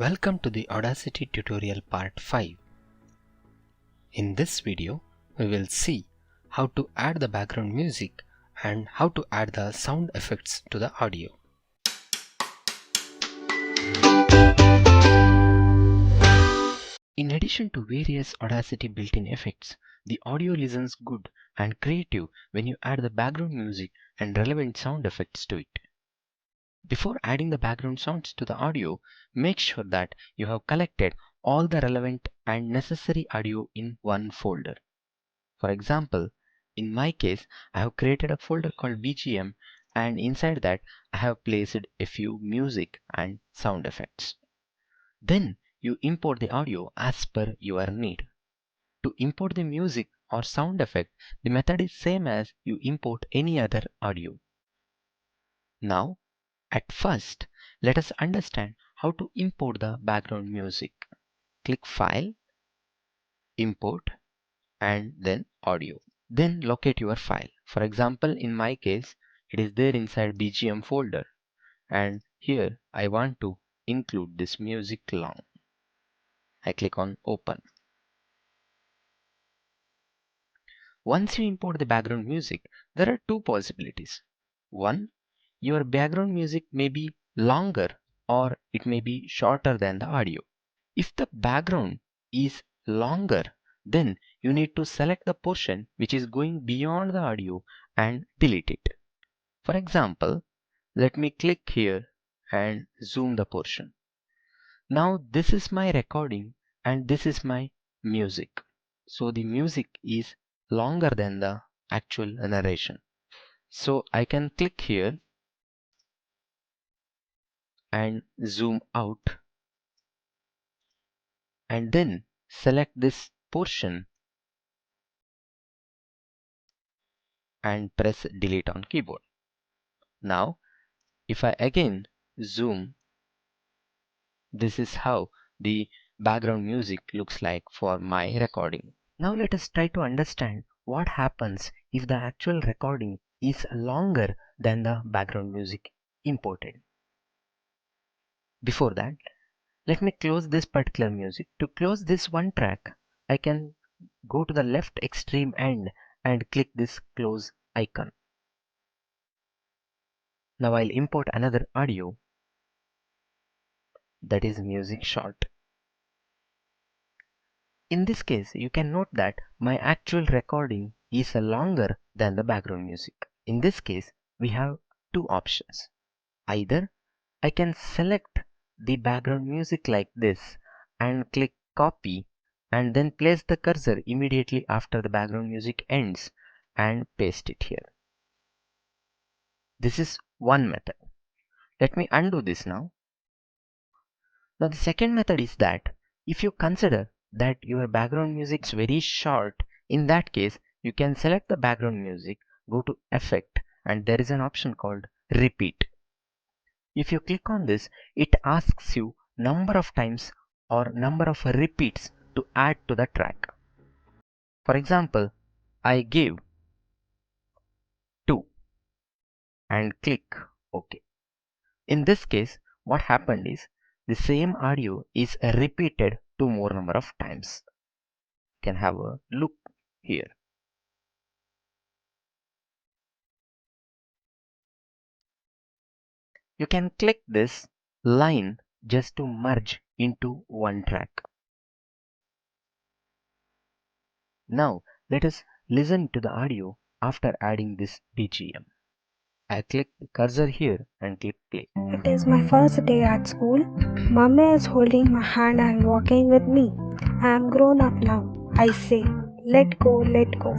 Welcome to the Audacity tutorial part 5. In this video, we will see how to add the background music and how to add the sound effects to the audio. In addition to various Audacity built-in effects, the audio listens good and creative when you add the background music and relevant sound effects to it. Before adding the background sounds to the audio, make sure that you have collected all the relevant and necessary audio in one folder. For example, in my case, I have created a folder called BGM, and inside that I have placed a few music and sound effects. Then you import the audio as per your need. To import the music or sound effect, the method is same as you import any other audio. Now, at first, let us understand how to import the background music. Click File, Import, and then Audio. Then locate your file. For example, in my case, it is there inside BGM folder, and here I want to include this music long. I click on Open. Once you import the background music, there are two possibilities. One, your background music may be longer or it may be shorter than the audio. If the background is longer, then you need to select the portion which is going beyond the audio and delete it. For example, let me click here and zoom the portion. Now this is my recording and this is my music. So the music is longer than the actual narration. So I can click here and zoom out and then select this portion and press delete on keyboard. Now if I again zoom, this is how the background music looks like for my recording. Now let us try to understand what happens if the actual recording is longer than the background music imported. Before that, let me close this particular music. To close this one track, I can go to the left extreme end and click this close icon. Now I'll import another audio, that is music short. In this case, you can note that my actual recording is longer than the background music. In this case, we have two options. Either I can select the background music like this and click copy and then place the cursor immediately after the background music ends and paste it here. This is one method. Let me undo this now. Now the second method is that if you consider that your background music is very short, in that case you can select the background music, go to Effect, and there is an option called Repeat. If you click on this, it asks you number of times or number of repeats to add to the track. For example, I give 2 and click OK. In this case, what happened is the same audio is repeated 2 more number of times. You can have a look here. You can click this line just to merge into one track. Now let us listen to the audio after adding this BGM. I click the cursor here and click play. It is my first day at school. Mummy is holding my hand and walking with me. I am grown up now. I say, let go, let go.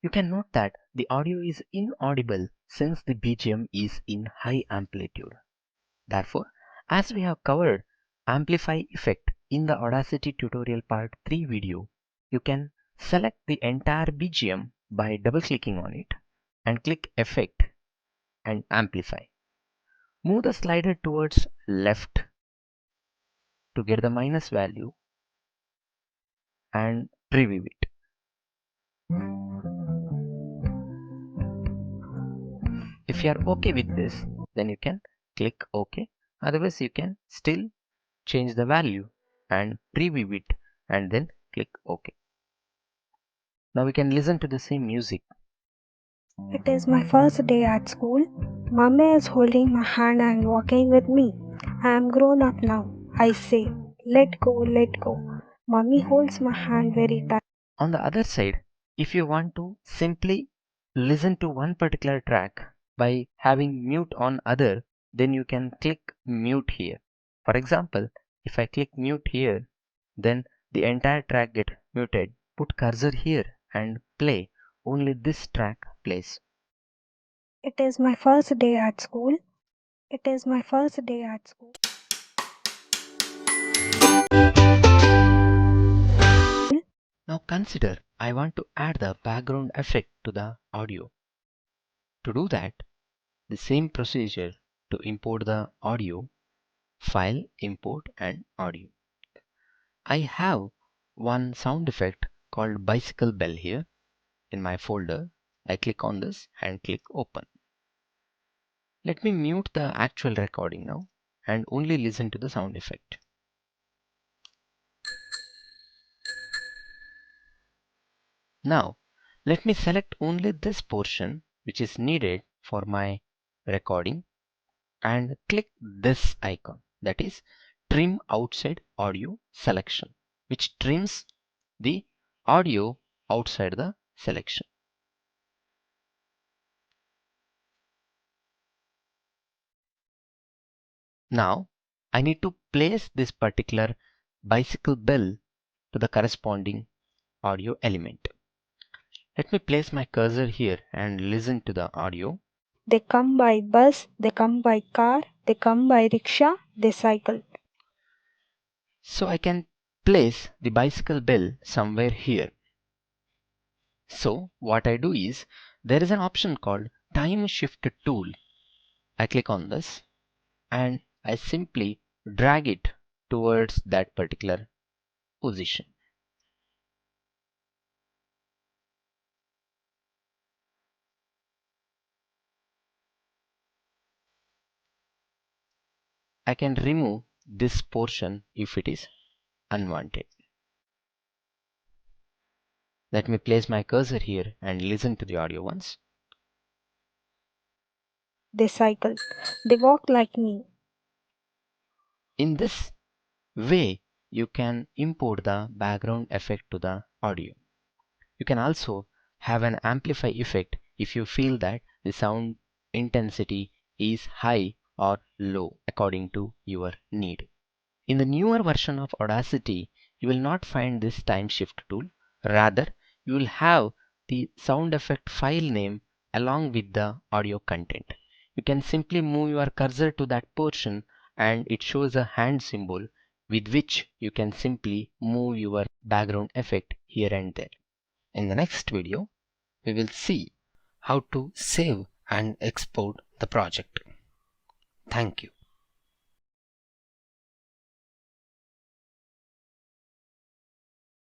You can note that the audio is inaudible since the BGM is in high amplitude. Therefore, as we have covered amplify effect in the Audacity tutorial part 3 video, you can select the entire BGM by double clicking on it and click Effect and Amplify. Move the slider towards left to get the minus value and preview it. If you are okay with this, then you can click OK. Otherwise, you can still change the value and preview it and then click OK. Now we can listen to the same music. It is my first day at school. Mummy is holding my hand and walking with me. I am grown up now. I say, let go, let go. Mummy holds my hand very tight. On the other side, if you want to simply listen to one particular track by having mute on other, then you can click mute here. For example, if I click mute here, then the entire track get muted. Put cursor here and play. Only this track plays. It is my first day at school. It is my first day at school. Now consider I want to add the background effect to the audio. To do that, the same procedure to import the audio, file, import and audio. I have one sound effect called bicycle bell here in my folder. I click on this and click open. Let me mute the actual recording now and only listen to the sound effect. Now let me select only this portion which is needed for my recording and click this icon, that is trim outside audio selection, which trims the audio outside the selection. Now I need to place this particular bicycle bell to the corresponding audio element. Let me place my cursor here and listen to the audio. They come by bus, they come by car, they come by rickshaw, they cycle. So I can place the bicycle bell somewhere here. So what I do is, there is an option called time shift tool. I click on this and I simply drag it towards that particular position. I can remove this portion if it is unwanted. Let me place my cursor here and listen to the audio once. They cycle. They walk like me. In this way, you can import the background effect to the audio. You can also have an amplify effect if you feel that the sound intensity is high or low according to your need. In the newer version of Audacity, you will not find this time shift tool. Rather, you will have the sound effect file name along with the audio content. You can simply move your cursor to that portion and it shows a hand symbol with which you can simply move your background effect here and there. In the next video, we will see how to save and export the project. Thank you.